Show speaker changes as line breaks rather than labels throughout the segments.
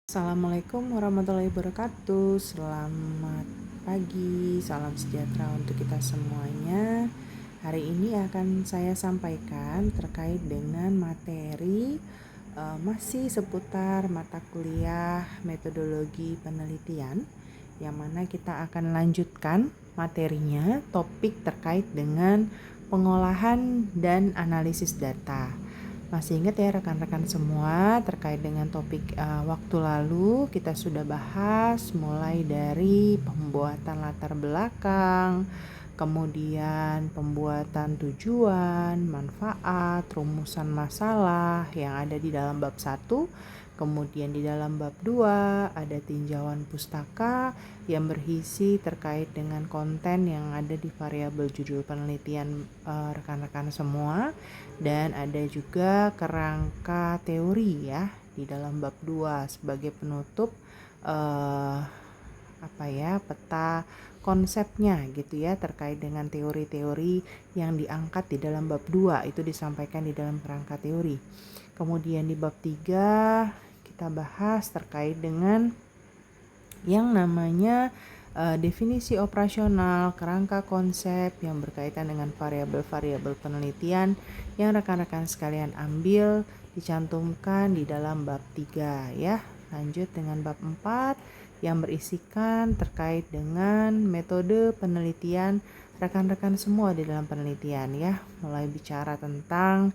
Assalamualaikum warahmatullahi wabarakatuh. Selamat pagi, salam sejahtera untuk kita semuanya. Hari ini akan saya sampaikan terkait dengan materi masih seputar mata kuliah metodologi penelitian, yang mana kita akan lanjutkan materinya, topik terkait dengan pengolahan dan analisis data. Masih ingat ya rekan-rekan semua terkait dengan topik waktu lalu kita sudah bahas mulai dari pembuatan latar belakang, kemudian pembuatan tujuan, manfaat, rumusan masalah yang ada di dalam bab 1. Kemudian di dalam bab 2 ada tinjauan pustaka yang berisi terkait dengan konten yang ada di variabel judul penelitian rekan-rekan semua. Dan ada juga kerangka teori ya di dalam bab 2 sebagai penutup peta konsepnya gitu ya, terkait dengan teori-teori yang diangkat di dalam bab 2 itu disampaikan di dalam kerangka teori. Kemudian di bab 3 kita bahas terkait dengan yang namanya definisi operasional, kerangka konsep yang berkaitan dengan variabel-variabel penelitian yang rekan-rekan sekalian ambil dicantumkan di dalam bab 3 ya. Lanjut dengan bab 4 yang berisikan terkait dengan metode penelitian rekan-rekan semua di dalam penelitian ya. Mulai bicara tentang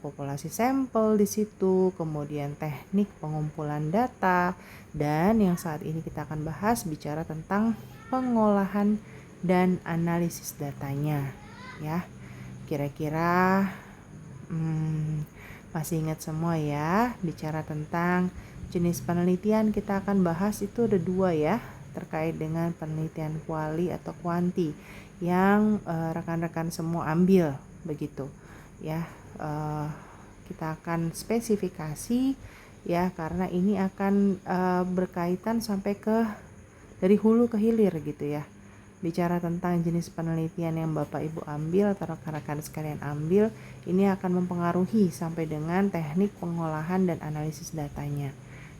populasi sampel di situ, kemudian teknik pengumpulan data, dan yang saat ini kita akan bahas bicara tentang pengolahan dan analisis datanya ya. Kira-kira masih ingat semua ya? Bicara tentang jenis penelitian kita akan bahas itu ada 2 ya, terkait dengan penelitian kuali atau kuanti yang rekan-rekan semua ambil begitu ya. Kita akan spesifikasi ya, karena ini akan berkaitan sampai ke dari hulu ke hilir gitu ya. Bicara tentang jenis penelitian yang Bapak Ibu ambil atau rekan-rekan sekalian ambil, ini akan mempengaruhi sampai dengan teknik pengolahan dan analisis datanya.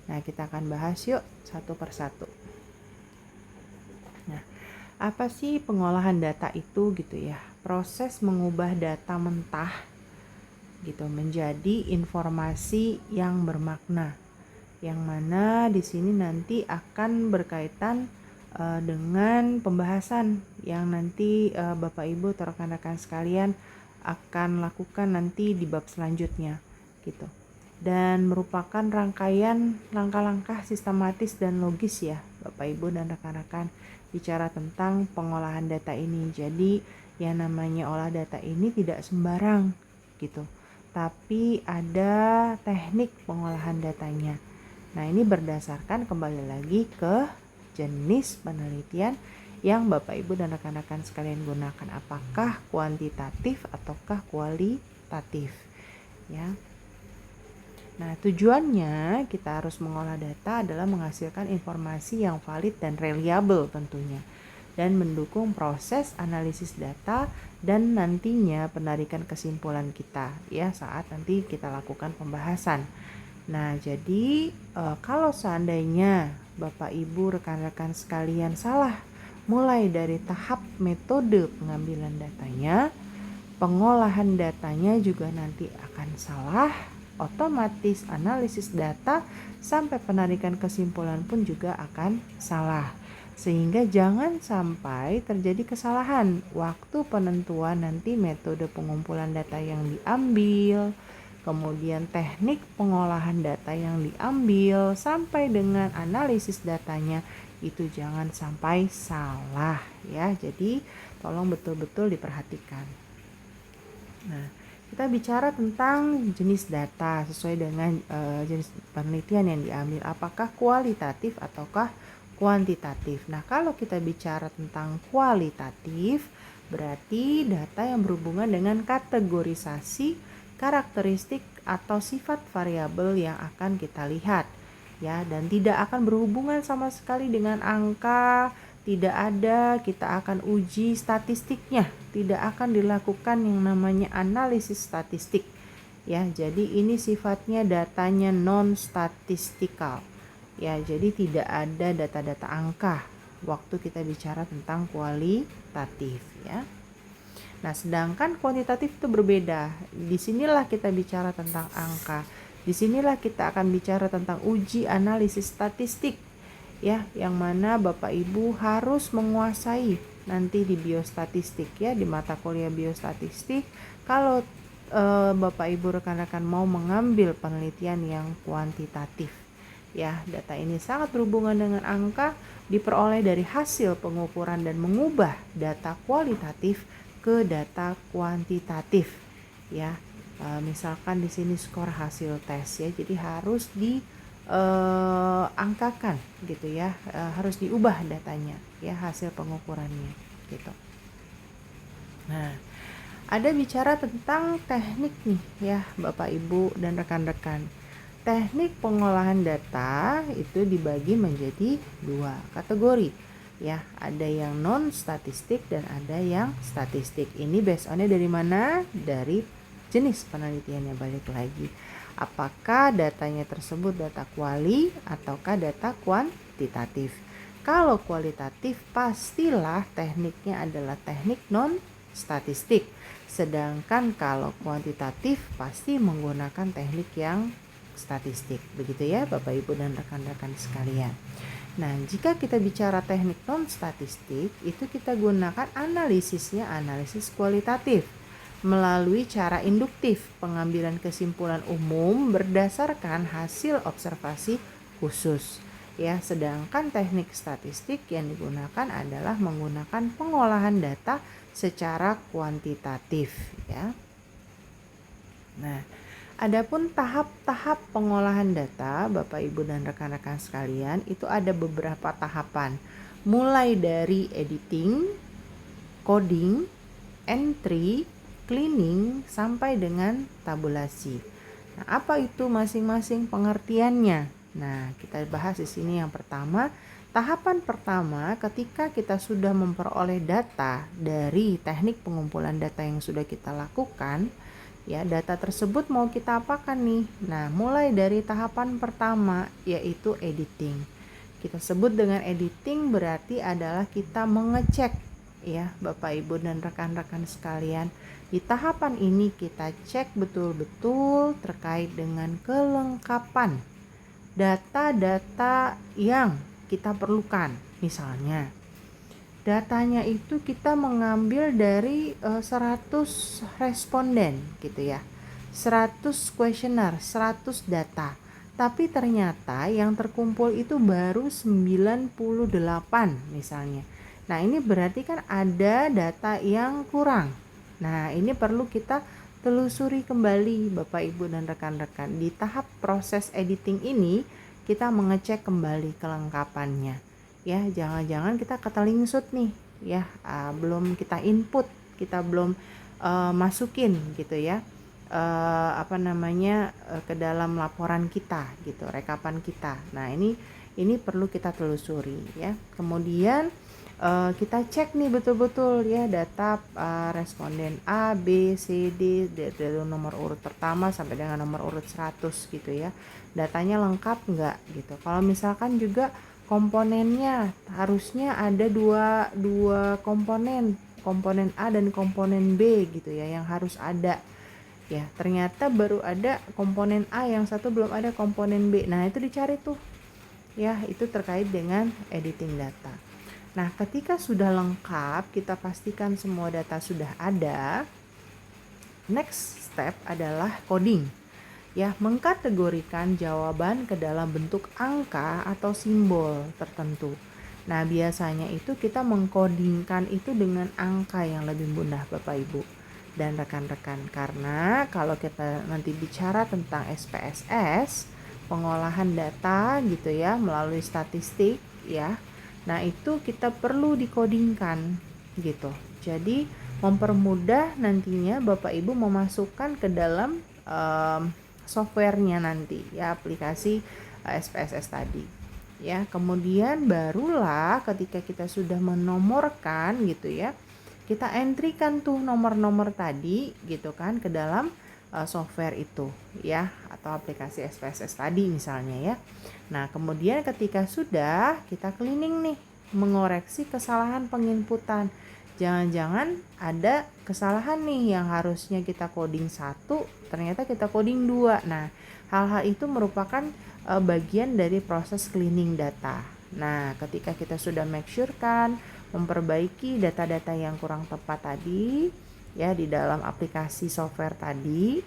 Nah, kita akan bahas yuk satu persatu. Nah, apa sih pengolahan data itu gitu ya? Proses mengubah data mentah gitu menjadi informasi yang bermakna, yang mana di sini nanti akan berkaitan dengan pembahasan yang nanti Bapak Ibu atau rekan-rekan sekalian akan lakukan nanti di bab selanjutnya gitu, dan merupakan rangkaian langkah-langkah sistematis dan logis ya Bapak Ibu dan rekan-rekan bicara tentang pengolahan data ini. Jadi yang namanya olah data ini tidak sembarang gitu, tapi ada teknik pengolahan datanya. Nah, ini berdasarkan kembali lagi ke jenis penelitian yang Bapak Ibu dan rekan-rekan sekalian gunakan, apakah kuantitatif ataukah kualitatif ya. Nah, tujuannya kita harus mengolah data adalah menghasilkan informasi yang valid dan reliable tentunya, dan mendukung proses analisis data dan nantinya penarikan kesimpulan kita ya saat nanti kita lakukan pembahasan. Nah, jadi kalau seandainya Bapak Ibu rekan-rekan sekalian salah mulai dari tahap metode pengambilan datanya, pengolahan datanya juga nanti akan salah, otomatis analisis data sampai penarikan kesimpulan pun juga akan salah. Sehingga jangan sampai terjadi kesalahan waktu penentuan nanti metode pengumpulan data yang diambil, kemudian teknik pengolahan data yang diambil, sampai dengan analisis datanya itu jangan sampai salah ya. Jadi tolong betul-betul diperhatikan. Nah, kita bicara tentang jenis data sesuai dengan jenis penelitian yang diambil, apakah kualitatif ataukah kuantitatif. Nah, kalau kita bicara tentang kualitatif, berarti data yang berhubungan dengan kategorisasi, karakteristik atau sifat variabel yang akan kita lihat ya, dan tidak akan berhubungan sama sekali dengan angka, tidak ada kita akan uji statistiknya, tidak akan dilakukan yang namanya analisis statistik ya. Jadi ini sifatnya datanya non statistikal Ya, jadi tidak ada data-data angka waktu kita bicara tentang kualitatif ya. Nah, sedangkan kuantitatif itu berbeda. Disinilah kita bicara tentang angka. Disinilah kita akan bicara tentang uji analisis statistik ya, yang mana Bapak Ibu harus menguasai nanti di biostatistik ya, di mata kuliah biostatistik. Kalau Bapak Ibu rekan-rekan mau mengambil penelitian yang kuantitatif ya, data ini sangat berhubungan dengan angka, diperoleh dari hasil pengukuran dan mengubah data kualitatif ke data kuantitatif ya. Misalkan di sini skor hasil tes ya, jadi harus diangkakan gitu ya, harus diubah datanya ya, hasil pengukurannya gitu. Nah, ada bicara tentang teknik nih ya Bapak Ibu dan rekan-rekan. Teknik pengolahan data itu dibagi menjadi 2 kategori ya, ada yang non statistik dan ada yang statistik. Ini based on-nya dari mana? Dari jenis penelitiannya, balik lagi. Apakah datanya tersebut data kuali ataukah data kuantitatif? Kalau kualitatif pastilah tekniknya adalah teknik non statistik. Sedangkan kalau kuantitatif pasti menggunakan teknik yang statistik. Begitu ya Bapak Ibu dan rekan-rekan sekalian. Nah, jika kita bicara teknik non statistik, itu kita gunakan analisisnya analisis kualitatif melalui cara induktif, pengambilan kesimpulan umum berdasarkan hasil observasi khusus. Ya, sedangkan teknik statistik yang digunakan adalah menggunakan pengolahan data secara kuantitatif ya. Nah, adapun tahap-tahap pengolahan data Bapak Ibu dan rekan-rekan sekalian itu ada beberapa tahapan. Mulai dari editing, coding, entry, cleaning sampai dengan tabulasi. Nah, apa itu masing-masing pengertiannya? Nah, kita bahas di sini yang pertama. Tahapan pertama ketika kita sudah memperoleh data dari teknik pengumpulan data yang sudah kita lakukan, ya, data tersebut mau kita apakan nih? Nah, mulai dari tahapan pertama yaitu editing. Kita sebut dengan editing berarti adalah kita mengecek ya Bapak Ibu dan rekan-rekan sekalian. Di tahapan ini kita cek betul-betul terkait dengan kelengkapan data-data yang kita perlukan. Misalnya datanya itu kita mengambil dari 100 responden gitu ya, 100 kuesioner, 100 data, tapi ternyata yang terkumpul itu baru 98 misalnya. Nah, ini berarti kan ada data yang kurang. Nah, ini perlu kita telusuri kembali Bapak Ibu dan rekan-rekan. Di tahap proses editing ini kita mengecek kembali kelengkapannya ya, jangan-jangan kita ketelingsut nih ya, belum kita input, kita belum masukin gitu ya, ke dalam laporan kita gitu, rekapan kita. Nah, ini perlu kita telusuri ya. Kemudian kita cek nih betul-betul ya data responden A, B, C, D dari nomor urut pertama sampai dengan nomor urut 100 gitu ya. Datanya lengkap enggak gitu. Kalau misalkan juga komponennya harusnya ada dua komponen A dan komponen B gitu ya yang harus ada. Ya, ternyata baru ada komponen A, yang satu belum ada komponen B. Nah, itu dicari tuh. Ya, itu terkait dengan editing data. Nah, ketika sudah lengkap, kita pastikan semua data sudah ada. Next step adalah coding. Ya, mengkategorikan jawaban ke dalam bentuk angka atau simbol tertentu. Nah, biasanya itu kita mengkodingkan itu dengan angka yang lebih mudah Bapak Ibu dan rekan-rekan, karena kalau kita nanti bicara tentang SPSS, pengolahan data gitu ya melalui statistik ya. Nah, itu kita perlu dikodingkan gitu. Jadi mempermudah nantinya Bapak Ibu memasukkan ke dalam softwarenya nanti ya, aplikasi SPSS tadi ya. Kemudian barulah ketika kita sudah menomorkan gitu ya, kita entrykan tuh nomor-nomor tadi gitu kan ke dalam software itu ya, atau aplikasi SPSS tadi misalnya ya. Nah, kemudian ketika sudah kita cleaning nih, mengoreksi kesalahan penginputan. Jangan-jangan ada kesalahan nih yang harusnya kita coding 1, ternyata kita coding 2. Nah, hal-hal itu merupakan bagian dari proses cleaning data. Nah, ketika kita sudah make sure kan memperbaiki data-data yang kurang tepat tadi ya di dalam aplikasi software tadi,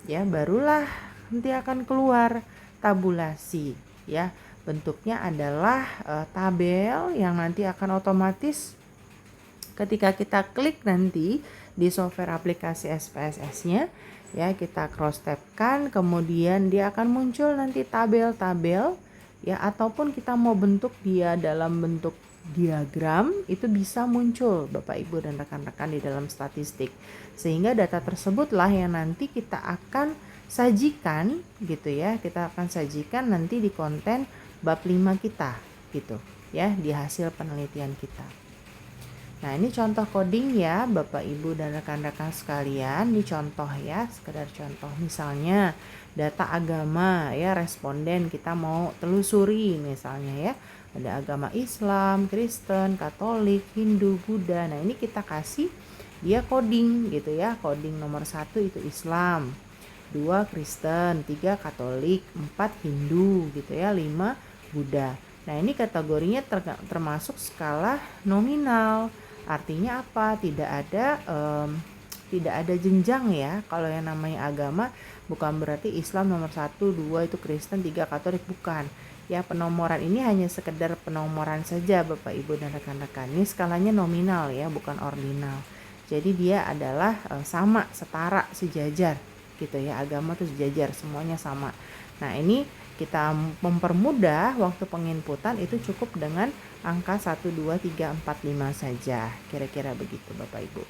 ya barulah nanti akan keluar tabulasi ya. Bentuknya adalah tabel yang nanti akan otomatis ketika kita klik nanti di software aplikasi SPSS-nya ya, kita cross tab-kan, kemudian dia akan muncul nanti tabel-tabel ya, ataupun kita mau bentuk dia dalam bentuk diagram itu bisa muncul Bapak Ibu dan rekan-rekan di dalam statistik, sehingga data tersebutlah yang nanti kita akan sajikan gitu ya, kita akan sajikan nanti di konten bab 5 kita gitu ya, di hasil penelitian kita. Nah, ini contoh coding ya Bapak Ibu dan rekan-rekan sekalian. Ini contoh ya, sekedar contoh. Misalnya data agama ya, responden kita mau telusuri misalnya ya. Ada agama Islam, Kristen, Katolik, Hindu, Buddha. Nah, ini kita kasih dia coding gitu ya. Coding nomor 1 itu Islam, 2 Kristen, 3 Katolik, 4 Hindu gitu ya, 5 Buddha. Nah, ini kategorinya termasuk skala nominal. Artinya apa? Tidak ada jenjang ya. Kalau yang namanya agama bukan berarti Islam nomor 1, 2 itu Kristen, 3 Katolik, bukan. Ya, penomoran ini hanya sekedar penomoran saja Bapak Ibu dan rekan-rekan. Ini skalanya nominal ya, bukan ordinal. Jadi dia adalah sama, setara, sejajar gitu ya. Agama itu sejajar, semuanya sama. Nah, ini kita mempermudah waktu penginputan itu cukup dengan angka 1, 2, 3, 4, 5 saja. Kira-kira begitu Bapak Ibu.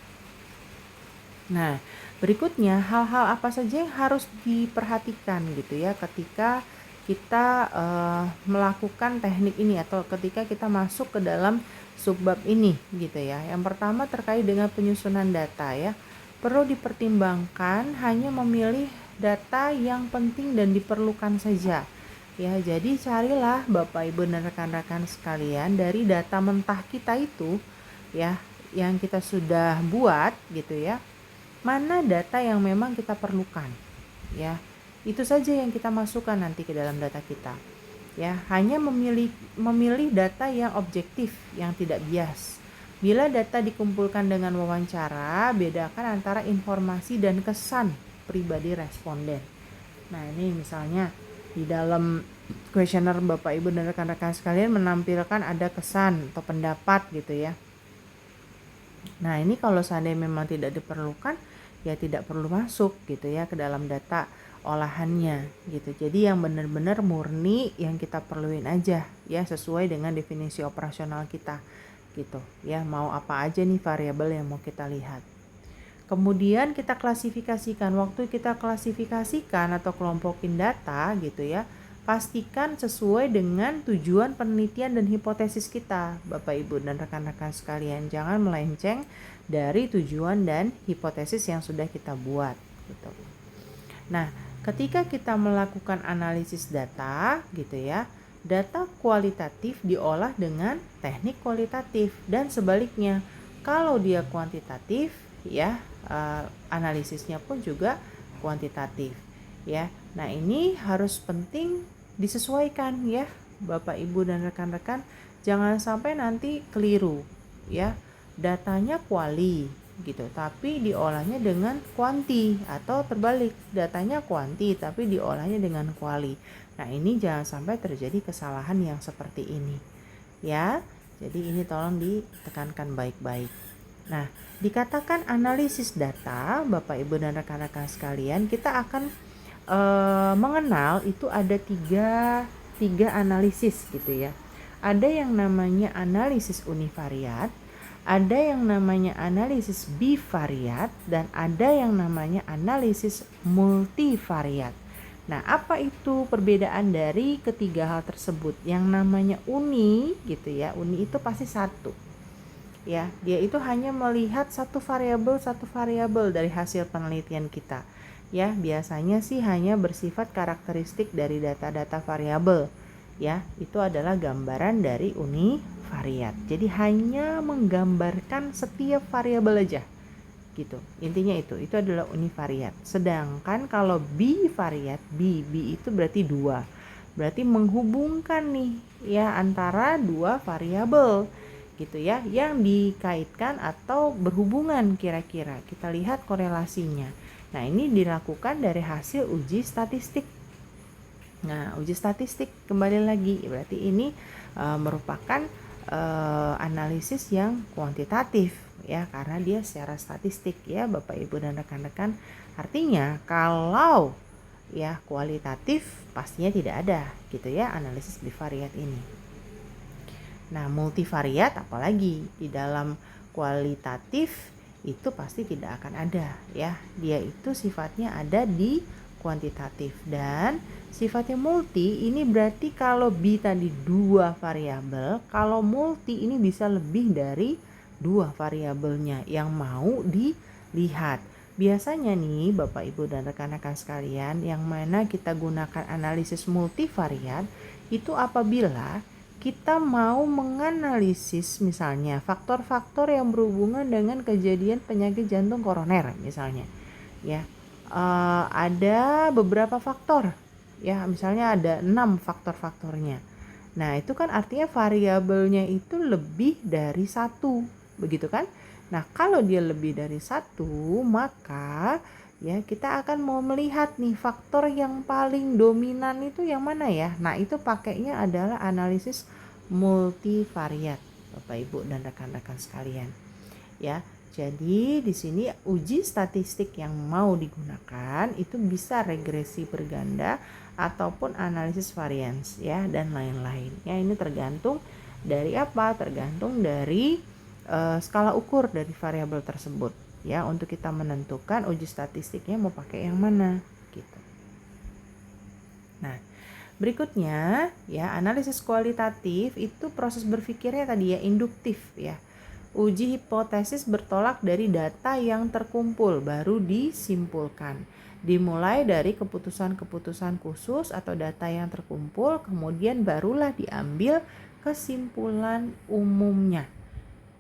Nah, berikutnya hal-hal apa saja yang harus diperhatikan gitu ya ketika kita melakukan teknik ini atau ketika kita masuk ke dalam subbab ini gitu ya. Yang pertama terkait dengan penyusunan data ya. Perlu dipertimbangkan hanya memilih data yang penting dan diperlukan saja. Ya, jadi carilah Bapak Ibu dan rekan-rekan sekalian dari data mentah kita itu ya, yang kita sudah buat gitu ya. Mana data yang memang kita perlukan ya. Itu saja yang kita masukkan nanti ke dalam data kita. Ya, hanya memilih data yang objektif, yang tidak bias. Bila data dikumpulkan dengan wawancara, bedakan antara informasi dan kesan pribadi responden. Nah, ini misalnya di dalam kuesioner Bapak Ibu dan rekan-rekan sekalian menampilkan ada kesan atau pendapat gitu ya. Nah, ini kalau seandainya memang tidak diperlukan, ya tidak perlu masuk gitu ya ke dalam data olahannya gitu. Jadi yang benar-benar murni yang kita perluin aja ya, sesuai dengan definisi operasional kita gitu ya. Mau apa aja nih variabel yang mau kita lihat. Kemudian kita klasifikasikan. Waktu kita klasifikasikan atau kelompokin data gitu ya, pastikan sesuai dengan tujuan penelitian dan hipotesis kita Bapak Ibu dan rekan-rekan sekalian. Jangan melenceng dari tujuan dan hipotesis yang sudah kita buat gitu. Nah, ketika kita melakukan analisis data gitu ya, data kualitatif diolah dengan teknik kualitatif dan sebaliknya. Kalau dia kuantitatif ya, analisisnya pun juga kuantitatif ya. Nah, ini harus penting disesuaikan ya Bapak Ibu dan rekan-rekan, jangan sampai nanti keliru ya. Datanya kuali gitu, tapi diolahnya dengan kuanti, atau terbalik, datanya kuanti tapi diolahnya dengan kuali. Nah, ini jangan sampai terjadi kesalahan yang seperti ini ya. Jadi ini tolong ditekankan baik-baik. Nah, dikatakan analisis data Bapak Ibu dan rekan-rekan sekalian, kita akan mengenal itu ada tiga analisis gitu ya. Ada yang namanya analisis univariat, ada yang namanya analisis bivariat, dan ada yang namanya analisis multivariat. Nah, apa itu perbedaan dari ketiga hal tersebut? Yang namanya uni gitu ya, uni itu pasti satu ya, dia itu hanya melihat satu variabel dari hasil penelitian kita. Ya, biasanya sih hanya bersifat karakteristik dari data-data variabel. Ya, itu adalah gambaran dari univariat. Jadi hanya menggambarkan setiap variabel aja. Gitu. Intinya itu adalah univariat. Sedangkan kalau bivariat, B itu berarti dua. Berarti menghubungkan nih ya antara dua variabel gitu ya yang dikaitkan atau berhubungan kira-kira. Kita lihat korelasinya. Nah, ini dilakukan dari hasil uji statistik. Nah, uji statistik kembali lagi berarti ini merupakan analisis yang kuantitatif ya, karena dia secara statistik ya Bapak Ibu dan rekan-rekan. Artinya kalau ya kualitatif pastinya tidak ada gitu ya analisis bivariat ini. Nah, multivariat apalagi di dalam kualitatif itu pasti tidak akan ada ya. Dia itu sifatnya ada di kuantitatif, dan sifatnya multi ini berarti kalau B tadi dua variabel, kalau multi ini bisa lebih dari dua variabelnya yang mau dilihat. Biasanya nih Bapak Ibu dan rekan-rekan sekalian, yang mana kita gunakan analisis multivariat itu apabila kita mau menganalisis misalnya faktor-faktor yang berhubungan dengan kejadian penyakit jantung koroner misalnya ya. Ada beberapa faktor ya, misalnya ada 6 faktor-faktornya. Nah, itu kan artinya variabelnya itu lebih dari satu, begitu kan? Nah, kalau dia lebih dari satu, maka ya kita akan mau melihat nih faktor yang paling dominan itu yang mana ya. Nah, itu pakainya adalah analisis multivariat Bapak Ibu dan rekan-rekan sekalian ya. Jadi di sini uji statistik yang mau digunakan itu bisa regresi berganda ataupun analisis varians ya, dan lain-lain ya. Ini tergantung dari apa? Tergantung dari skala ukur dari variabel tersebut ya, untuk kita menentukan uji statistiknya mau pakai yang mana gitu. Nah, berikutnya ya, analisis kualitatif itu proses berpikirnya tadi ya induktif ya. Uji hipotesis bertolak dari data yang terkumpul baru disimpulkan. Dimulai dari keputusan-keputusan khusus atau data yang terkumpul, kemudian barulah diambil kesimpulan umumnya.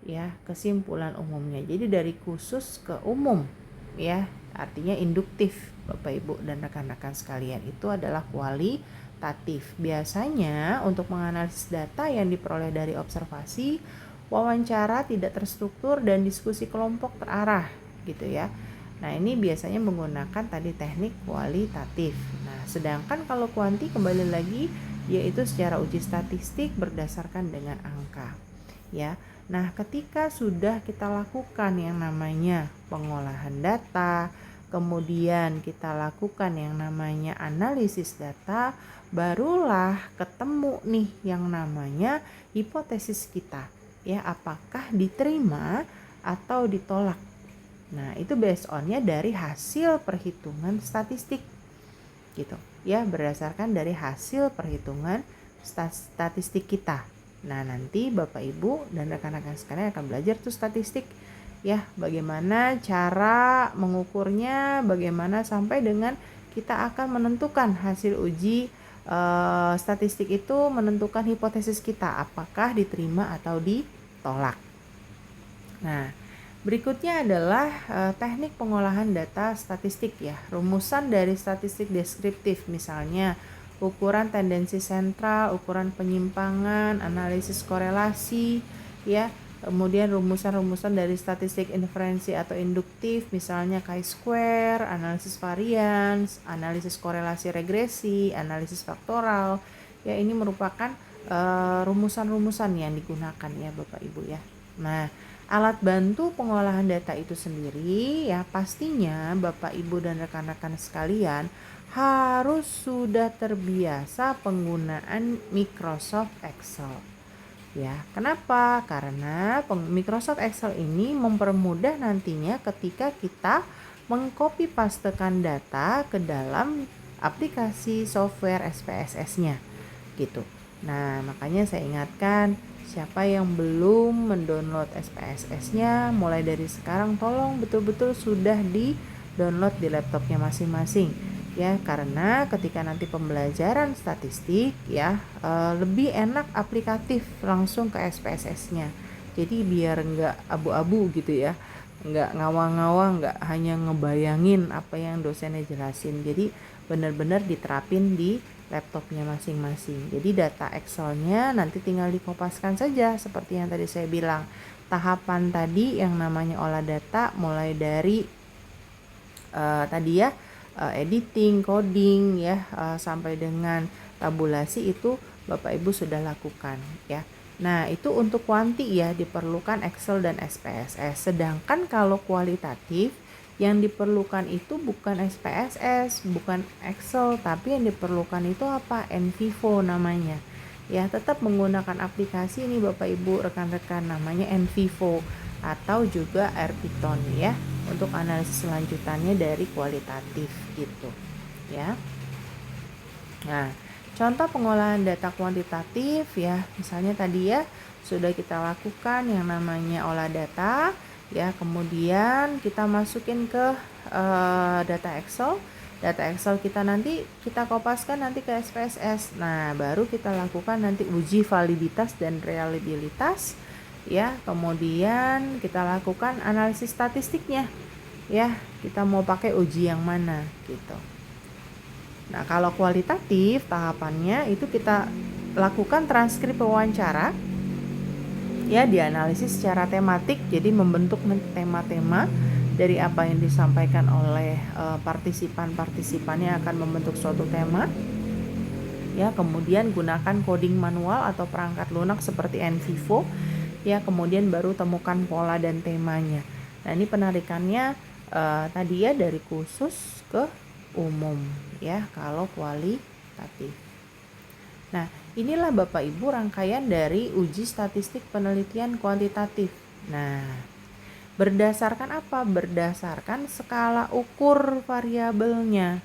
Ya, kesimpulan umumnya. Jadi dari khusus ke umum ya, artinya induktif Bapak Ibu dan rekan-rekan sekalian, itu adalah kualitatif. Biasanya untuk menganalisis data yang diperoleh dari observasi, wawancara tidak terstruktur, dan diskusi kelompok terarah gitu ya. Nah, ini biasanya menggunakan tadi teknik kualitatif. Nah, sedangkan kalau kuanti kembali lagi yaitu secara uji statistik berdasarkan dengan angka ya. Nah, ketika sudah kita lakukan yang namanya pengolahan data, kemudian kita lakukan yang namanya analisis data, barulah ketemu nih yang namanya hipotesis kita ya, apakah diterima atau ditolak. Nah, itu based on-nya dari hasil perhitungan statistik gitu ya, berdasarkan dari hasil perhitungan statistik kita. Nah, nanti Bapak Ibu dan rekan-rekan sekalian akan belajar tuh statistik ya, bagaimana cara mengukurnya, bagaimana sampai dengan kita akan menentukan hasil uji statistik itu, menentukan hipotesis kita apakah diterima atau ditolak. Nah, berikutnya adalah teknik pengolahan data statistik ya. Rumusan dari statistik deskriptif misalnya ukuran tendensi sentral, ukuran penyimpangan, analisis korelasi ya. Kemudian rumusan-rumusan dari statistik inferensi atau induktif misalnya chi-square, analisis varians, analisis korelasi regresi, analisis faktoral. Ya, ini merupakan rumusan-rumusan yang digunakan ya Bapak Ibu ya. Nah, alat bantu pengolahan data itu sendiri ya, pastinya Bapak Ibu dan rekan-rekan sekalian harus sudah terbiasa penggunaan Microsoft Excel. Ya, kenapa? Karena Microsoft Excel ini mempermudah nantinya ketika kita mengcopy pastekan data ke dalam aplikasi software SPSS-nya gitu. Nah, makanya saya ingatkan siapa yang belum mendownload SPSS-nya mulai dari sekarang tolong betul-betul sudah download di laptopnya masing-masing ya, karena ketika nanti pembelajaran statistik ya lebih enak aplikatif langsung ke SPSS-nya. Jadi biar nggak abu-abu gitu ya, nggak ngawang-ngawang, nggak hanya ngebayangin apa yang dosennya jelasin. Jadi benar-benar diterapin di laptopnya masing-masing. Jadi data Excel-nya nanti tinggal dikopaskan saja seperti yang tadi saya bilang. Tahapan tadi yang namanya olah data mulai dari tadi ya editing, coding ya sampai dengan tabulasi itu Bapak Ibu sudah lakukan ya. Nah, itu untuk kuanti ya diperlukan Excel dan SPSS. Sedangkan kalau kualitatif yang diperlukan itu bukan SPSS, bukan Excel, tapi yang diperlukan itu apa? NVivo namanya. Ya, tetap menggunakan aplikasi ini Bapak Ibu, rekan-rekan, namanya NVivo atau juga AirPython ya, untuk analisis selanjutannya dari kualitatif gitu ya. Nah, contoh pengolahan data kuantitatif ya, misalnya tadi ya sudah kita lakukan yang namanya olah data ya, kemudian kita masukin ke data Excel. Data Excel kita nanti kita kopaskan nanti ke SPSS. Nah, baru kita lakukan nanti uji validitas dan reliabilitas ya, kemudian kita lakukan analisis statistiknya ya, kita mau pakai uji yang mana gitu. Nah, kalau kualitatif tahapannya itu kita lakukan transkrip wawancara ya, dianalisis secara tematik, jadi membentuk tema-tema dari apa yang disampaikan oleh partisipan-partisipannya akan membentuk suatu tema ya, kemudian gunakan coding manual atau perangkat lunak seperti NVivo ya, kemudian baru temukan pola dan temanya. Nah, ini penarikannya tadi ya dari khusus ke umum ya kalau kualitatif. Nah, inilah Bapak Ibu rangkaian dari uji statistik penelitian kuantitatif. Nah, berdasarkan apa? Berdasarkan skala ukur variabelnya.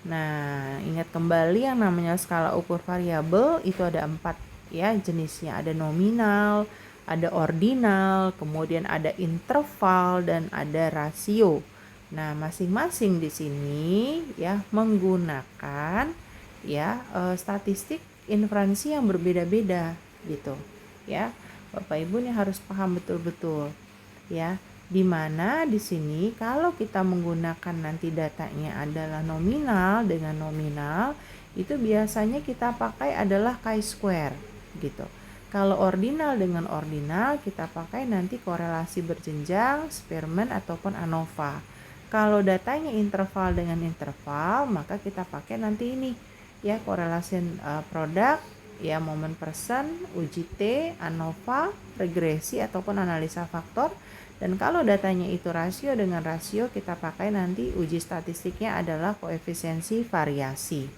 Nah, ingat kembali yang namanya skala ukur variabel itu ada 4 ya jenisnya. Ada nominal, ada ordinal, kemudian ada interval dan ada rasio. Nah, masing-masing di sini ya menggunakan ya statistik inferensi yang berbeda-beda gitu ya. Bapak Ibu nih harus paham betul-betul ya, dimana di sini kalau kita menggunakan nanti datanya adalah nominal dengan nominal, itu biasanya kita pakai adalah chi-square gitu. Kalau ordinal dengan ordinal kita pakai nanti korelasi berjenjang, Spearman ataupun ANOVA. Kalau datanya interval dengan interval, maka kita pakai nanti ini ya, korelasi produk ya, momen persen, uji T, ANOVA, regresi ataupun analisa faktor. Dan kalau datanya itu rasio dengan rasio, kita pakai nanti uji statistiknya adalah koefisiensi variasi.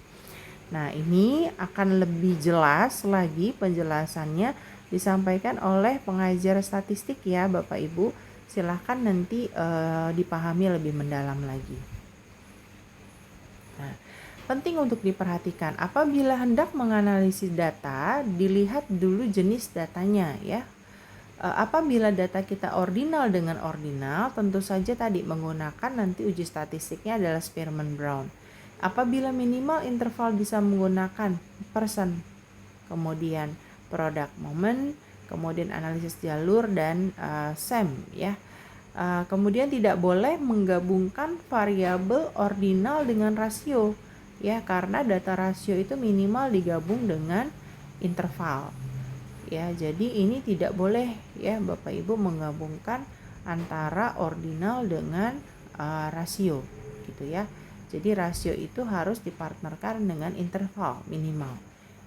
Nah, ini akan lebih jelas lagi penjelasannya disampaikan oleh pengajar statistik ya Bapak Ibu. Silahkan nanti dipahami lebih mendalam lagi. Nah, penting untuk diperhatikan apabila hendak menganalisis data, dilihat dulu jenis datanya ya. Apabila data kita ordinal dengan ordinal, tentu saja tadi menggunakan nanti uji statistiknya adalah Spearman-Brown. Apabila minimal interval bisa menggunakan persen, kemudian produk moment, kemudian analisis jalur dan SEM ya. Kemudian tidak boleh menggabungkan variabel ordinal dengan rasio ya, karena data rasio itu minimal digabung dengan interval. Ya, jadi ini tidak boleh ya Bapak Ibu menggabungkan antara ordinal dengan rasio gitu ya. Jadi rasio itu harus dipartnerkan dengan interval minimal.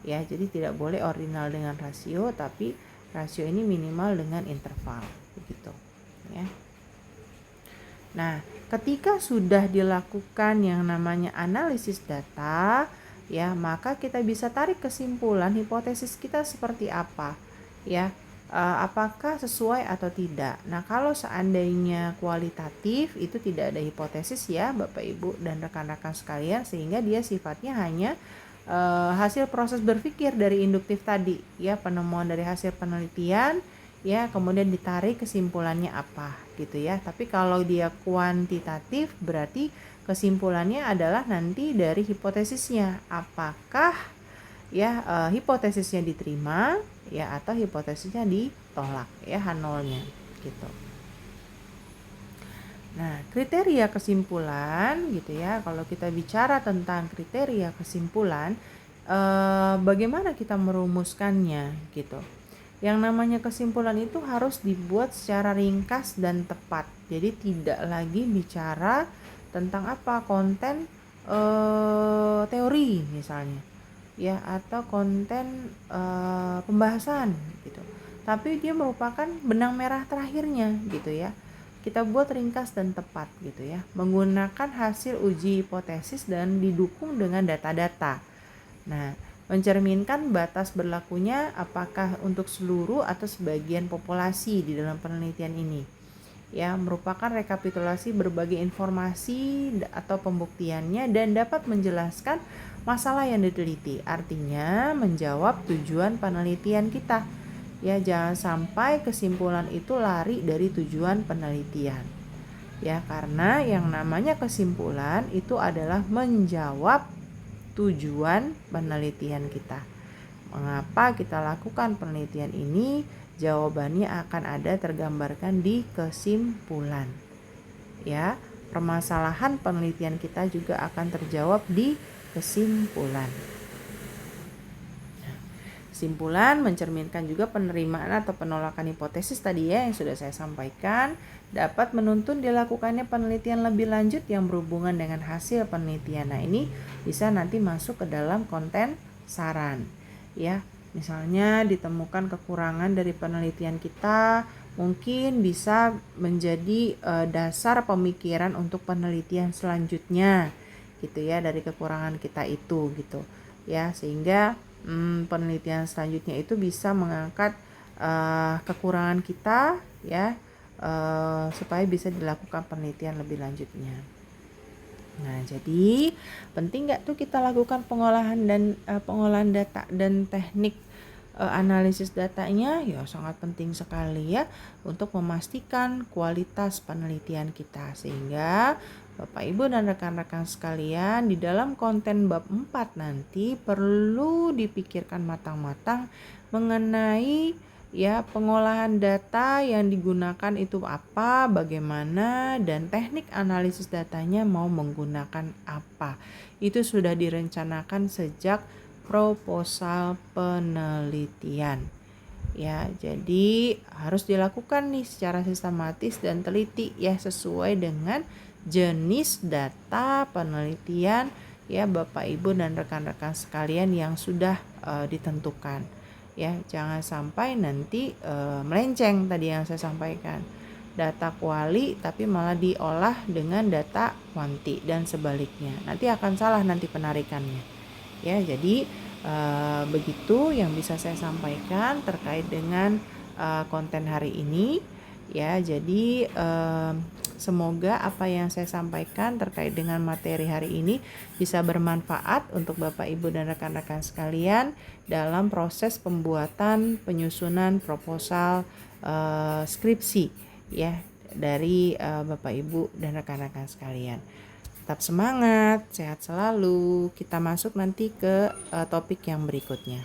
Ya, jadi tidak boleh ordinal dengan rasio, tapi rasio ini minimal dengan interval begitu ya. Nah, ketika sudah dilakukan yang namanya analisis data ya, maka kita bisa tarik kesimpulan hipotesis kita seperti apa ya, apakah sesuai atau tidak. Nah, kalau seandainya kualitatif itu tidak ada hipotesis ya Bapak Ibu dan rekan-rekan sekalian, sehingga dia sifatnya hanya hasil proses berpikir dari induktif tadi ya, penemuan dari hasil penelitian ya, kemudian ditarik kesimpulannya apa gitu ya. Tapi kalau dia kuantitatif berarti kesimpulannya adalah nanti dari hipotesisnya, apakah ya hipotesisnya diterima ya atau hipotesisnya ditolak ya, H0-nya gitu. Nah, kriteria kesimpulan gitu ya. Kalau kita bicara tentang kriteria kesimpulan, bagaimana kita merumuskannya gitu. Yang namanya kesimpulan itu harus dibuat secara ringkas dan tepat. Jadi tidak lagi bicara tentang apa konten teori misalnya, ya, atau konten pembahasan gitu. Tapi dia merupakan benang merah terakhirnya gitu ya. Kita buat ringkas dan tepat gitu ya, menggunakan hasil uji hipotesis dan didukung dengan data-data. Nah, mencerminkan batas berlakunya apakah untuk seluruh atau sebagian populasi di dalam penelitian ini. Ya, merupakan rekapitulasi berbagai informasi atau pembuktiannya dan dapat menjelaskan masalah yang diteliti. Artinya menjawab tujuan penelitian kita. Ya, jangan sampai kesimpulan itu lari dari tujuan penelitian. Ya, karena yang namanya kesimpulan itu adalah menjawab tujuan penelitian kita. Mengapa kita lakukan penelitian ini? Jawabannya akan ada tergambarkan di kesimpulan. Ya, permasalahan penelitian kita juga akan terjawab di kesimpulan. Kesimpulan mencerminkan juga penerimaan atau penolakan hipotesis tadi ya yang sudah saya sampaikan, dapat menuntun dilakukannya penelitian lebih lanjut yang berhubungan dengan hasil penelitian. Nah, ini bisa nanti masuk ke dalam konten saran ya. Misalnya ditemukan kekurangan dari penelitian kita, mungkin bisa menjadi dasar pemikiran untuk penelitian selanjutnya gitu ya, dari kekurangan kita itu gitu ya, sehingga penelitian selanjutnya itu bisa mengangkat kekurangan kita ya, supaya bisa dilakukan penelitian lebih lanjutnya. Nah, jadi penting nggak tuh kita lakukan pengolahan data dan teknik analisis datanya? Ya, sangat penting sekali ya untuk memastikan kualitas penelitian kita, sehingga Bapak Ibu dan rekan-rekan sekalian di dalam konten bab 4 nanti perlu dipikirkan matang-matang mengenai ya pengolahan data yang digunakan itu apa, bagaimana, dan teknik analisis datanya mau menggunakan apa. Itu sudah direncanakan sejak proposal penelitian. Ya, jadi harus dilakukan nih secara sistematis dan teliti ya, sesuai dengan jenis data penelitian ya Bapak Ibu dan rekan-rekan sekalian yang sudah ditentukan. Ya, jangan sampai nanti melenceng tadi yang saya sampaikan. Data kuali tapi malah diolah dengan data kuanti dan sebaliknya. Nanti akan salah nanti penarikannya. Ya, jadi begitu yang bisa saya sampaikan terkait dengan konten hari ini. Ya, jadi semoga apa yang saya sampaikan terkait dengan materi hari ini bisa bermanfaat untuk Bapak Ibu dan rekan-rekan sekalian dalam proses pembuatan penyusunan proposal skripsi ya dari Bapak Ibu dan rekan-rekan sekalian. Tetap semangat, sehat selalu. Kita masuk nanti ke topik yang berikutnya.